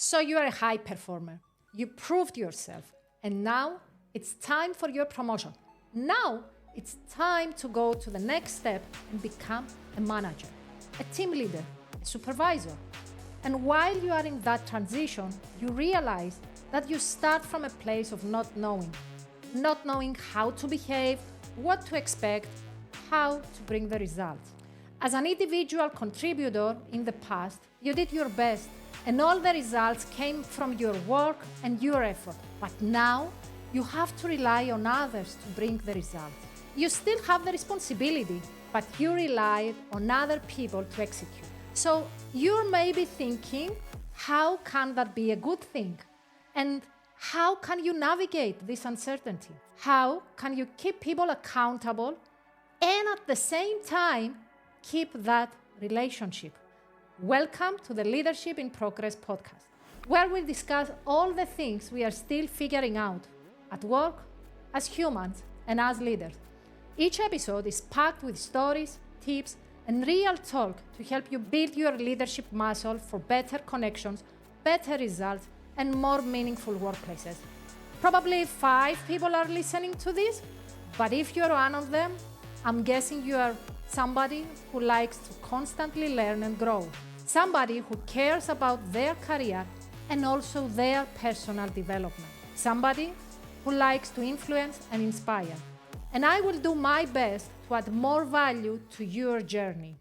So you are a high performer. You proved yourself. And now it's time for your promotion. Now it's time to go to the next step and become a manager, a team leader, a supervisor. And while you are in that transition, you realize that you start from a place of not knowing how to behave, what to expect, how to bring the results. As an individual contributor in the past, you did your best and all the results came from your work and your effort. But now you have to rely on others to bring the results. You still have the responsibility, but you rely on other people to execute. So you may be thinking, how can that be a good thing? And how can you navigate this uncertainty? How can you keep people accountable and at the same time keep that relationship? Welcome to the Leadership in Progress podcast, where we discuss all the things we are still figuring out at work, as humans, and as leaders. Each episode is packed with stories, tips, and real talk to help you build your leadership muscle for better connections, better results, and more meaningful workplaces. Probably 5 people are listening to this, but if you're one of them, I'm guessing you are somebody who likes to constantly learn and grow. Somebody who cares about their career and also their personal development. Somebody who likes to influence and inspire. And I will do my best to add more value to your journey.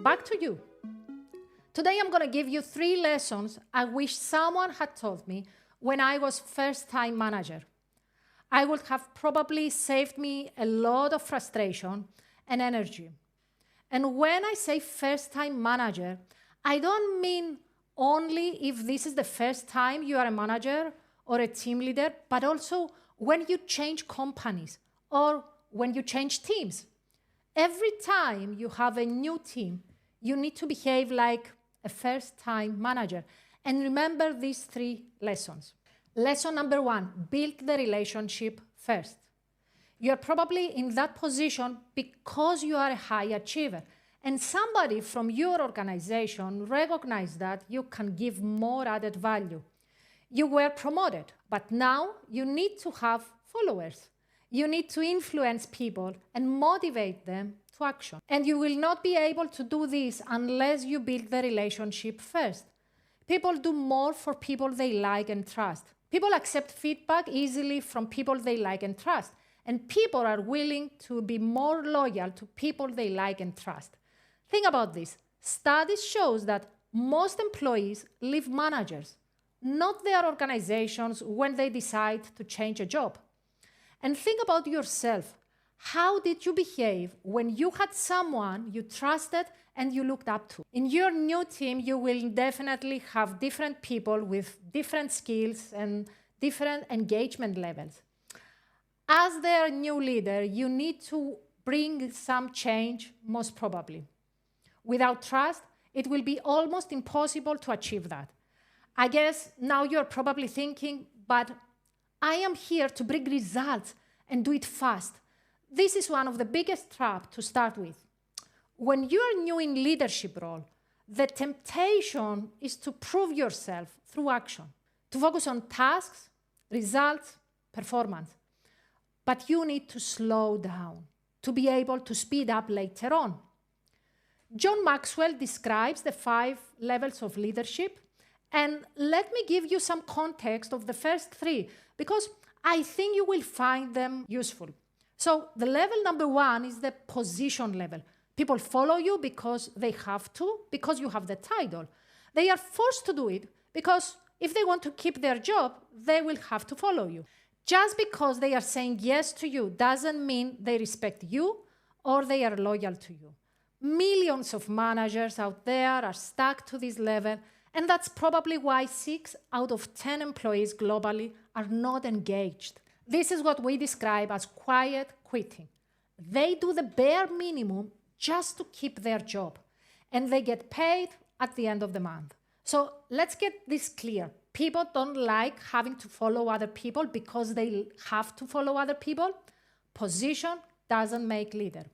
Back to you. Today I'm going to give you 3 lessons I wish someone had told me when I was first-time manager. I would have probably saved me a lot of frustration and energy. And when I say first-time manager, I don't mean only if this is the first time you are a manager or a team leader, but also when you change companies or when you change teams. Every time you have a new team, you need to behave like a first-time manager. And remember these 3 lessons. Lesson number 1, build the relationship first. You're probably in that position because you are a high achiever. And somebody from your organization recognized that you can give more added value. You were promoted, but now you need to have followers. You need to influence people and motivate them to action. And you will not be able to do this unless you build the relationship first. People do more for people they like and trust. People accept feedback easily from people they like and trust. And people are willing to be more loyal to people they like and trust. Think about this. Studies show that most employees leave managers, not their organizations, when they decide to change a job. And think about yourself. How did you behave when you had someone you trusted and you looked up to? In your new team, you will definitely have different people with different skills and different engagement levels. As their new leader, you need to bring some change, most probably. Without trust, it will be almost impossible to achieve that. I guess now you're probably thinking, but I am here to bring results and do it fast. This is one of the biggest traps to start with. When you're new in leadership role, the temptation is to prove yourself through action, to focus on tasks, results, performance. But you need to slow down to be able to speed up later on. John Maxwell describes the 5 levels of leadership, and let me give you some context of the first 3, because I think you will find them useful. So the level number 1 is the position level. People follow you because they have to, because you have the title. They are forced to do it because if they want to keep their job, they will have to follow you. Just because they are saying yes to you doesn't mean they respect you or they are loyal to you. Millions of managers out there are stuck to this level, and that's probably why 6 out of 10 employees globally are not engaged. This is what we describe as quiet quitting. They do the bare minimum just to keep their job, and they get paid at the end of the month. So let's get this clear. People don't like having to follow other people because they have to follow other people. Position doesn't make leader.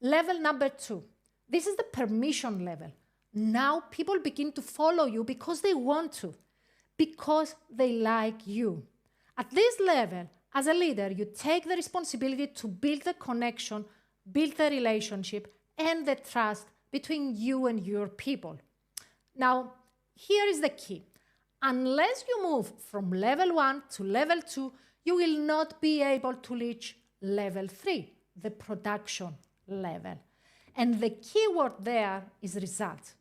Level number 2. This is the permission level. Now people begin to follow you because they want to, because they like you. At this level, as a leader, you take the responsibility to build the connection, build the relationship, and the trust between you and your people. Now, here is the key. Unless you move from level 1 to level 2, you will not be able to reach level 3, the production level. And the key word there is results.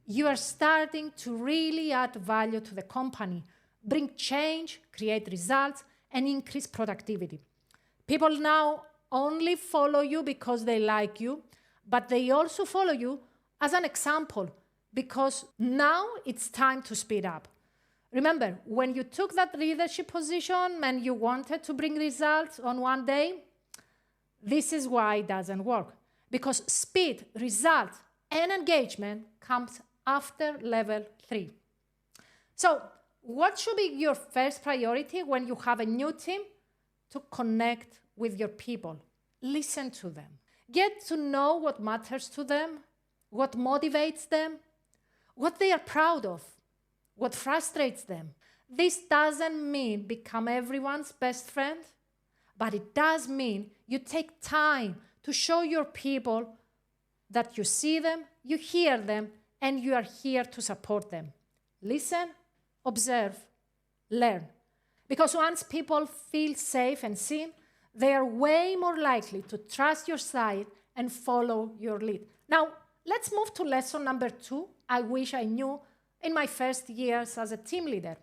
You are starting to really add value to the company, bring change, create results, and increase productivity. People now only follow you because they like you, but they also follow you as an example because now it's time to speed up. Remember, when you took that leadership position and you wanted to bring results on one day, this is why it doesn't work. Because speed, results, and engagement comes after level 3. So, what should be your first priority when you have a new team? To connect with your people. Listen to them. Get to know what matters to them, what motivates them, what they are proud of, what frustrates them. This doesn't mean become everyone's best friend, but it does mean you take time to show your people that you see them, you hear them, and you are here to support them. Listen, observe, learn. Because once people feel safe and seen, they are way more likely to trust your side and follow your lead. Now, let's move to lesson number 2, I wish I knew in my first years as a team leader.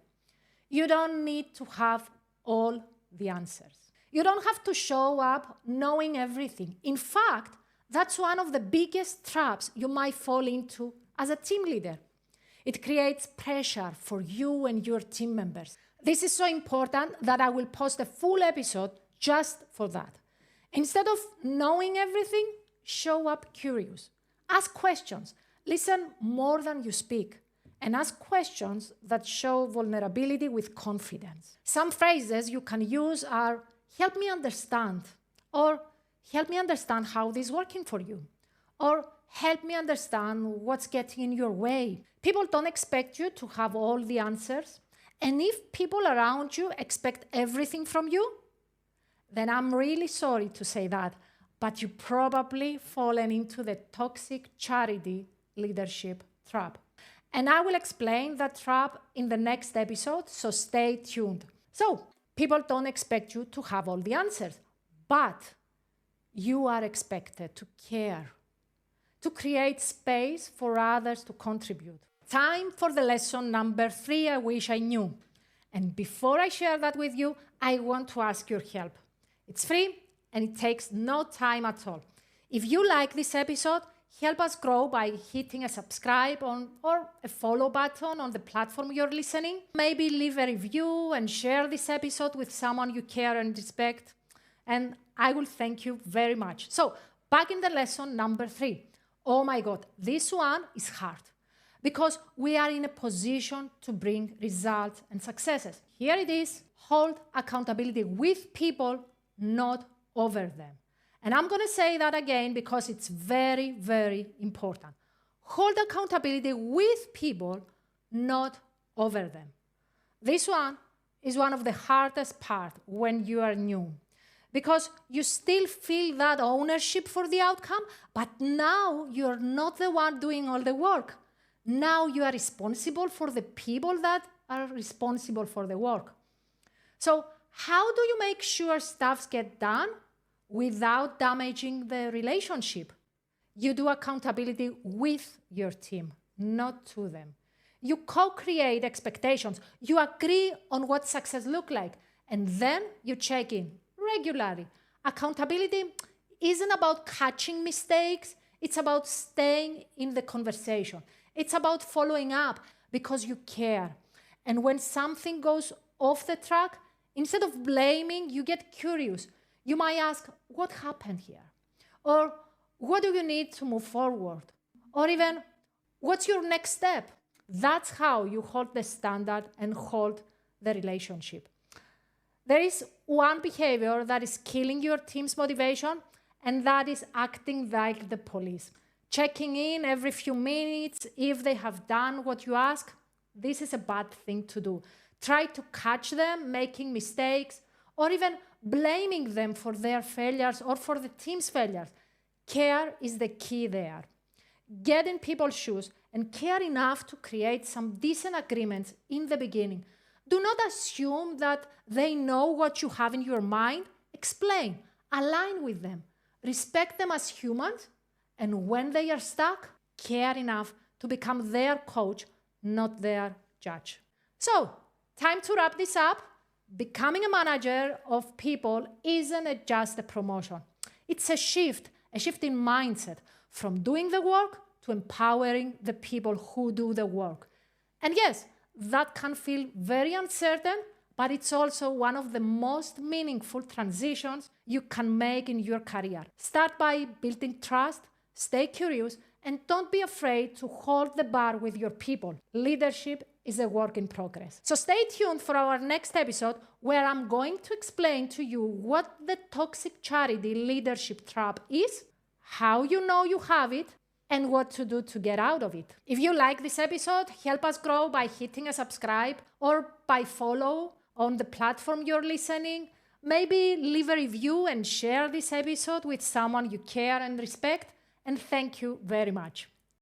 You don't need to have all the answers. You don't have to show up knowing everything. In fact, that's one of the biggest traps you might fall into as a team leader. It creates pressure for you and your team members. This is so important that I will post a full episode just for that. Instead of knowing everything, show up curious. Ask questions. Listen more than you speak. And ask questions that show vulnerability with confidence. Some phrases you can use are, help me understand, or help me understand how this is working for you, or help me understand what's getting in your way. People don't expect you to have all the answers. And if people around you expect everything from you, then I'm really sorry to say that, but you've probably fallen into the toxic charity leadership trap. And I will explain that trap in the next episode, so stay tuned. So, people don't expect you to have all the answers, but you are expected to care, to create space for others to contribute. Time for the lesson number 3, I wish I knew. And before I share that with you, I want to ask your help. It's free and it takes no time at all. If you like this episode, help us grow by hitting a subscribe or a follow button on the platform you're listening. Maybe leave a review and share this episode with someone you care and respect. And I will thank you very much. So, back in the lesson number 3. Oh my God, this one is hard because we are in a position to bring results and successes. Here it is, hold accountability with people, not over them. And I'm going to say that again because it's very, very important. Hold accountability with people, not over them. This one is one of the hardest parts when you are new because you still feel that ownership for the outcome, but now you're not the one doing all the work. Now you are responsible for the people that are responsible for the work. So how do you make sure stuff gets done without damaging the relationship? You do accountability with your team, not to them. You co-create expectations. You agree on what success looks like. And then you check in regularly. Accountability isn't about catching mistakes. It's about staying in the conversation. It's about following up because you care. And when something goes off the track, instead of blaming, you get curious. You might ask, what happened here? Or what do you need to move forward? Or even, what's your next step? That's how you hold the standard and hold the relationship. There is one behavior that is killing your team's motivation, and that is acting like the police. Checking in every few minutes if they have done what you ask. This is a bad thing to do. Try to catch them making mistakes or even blaming them for their failures or for the team's failures. Care is the key there. Get in people's shoes and care enough to create some decent agreements in the beginning. Do not assume that they know what you have in your mind. Explain, align with them, respect them as humans, and when they are stuck, care enough to become their coach, not their judge. So, time to wrap this up. Becoming a manager of people isn't just a promotion. It's a shift in mindset from doing the work to empowering the people who do the work. And yes, that can feel very uncertain, but it's also one of the most meaningful transitions you can make in your career. Start by building trust, stay curious, and don't be afraid to hold the bar with your people. Leadership is a work in progress. So stay tuned for our next episode where I'm going to explain to you what the toxic charity leadership trap is, how you know you have it, and what to do to get out of it. If you like this episode, help us grow by hitting a subscribe or by follow on the platform you're listening. Maybe leave a review and share this episode with someone you care and respect. And thank you very much.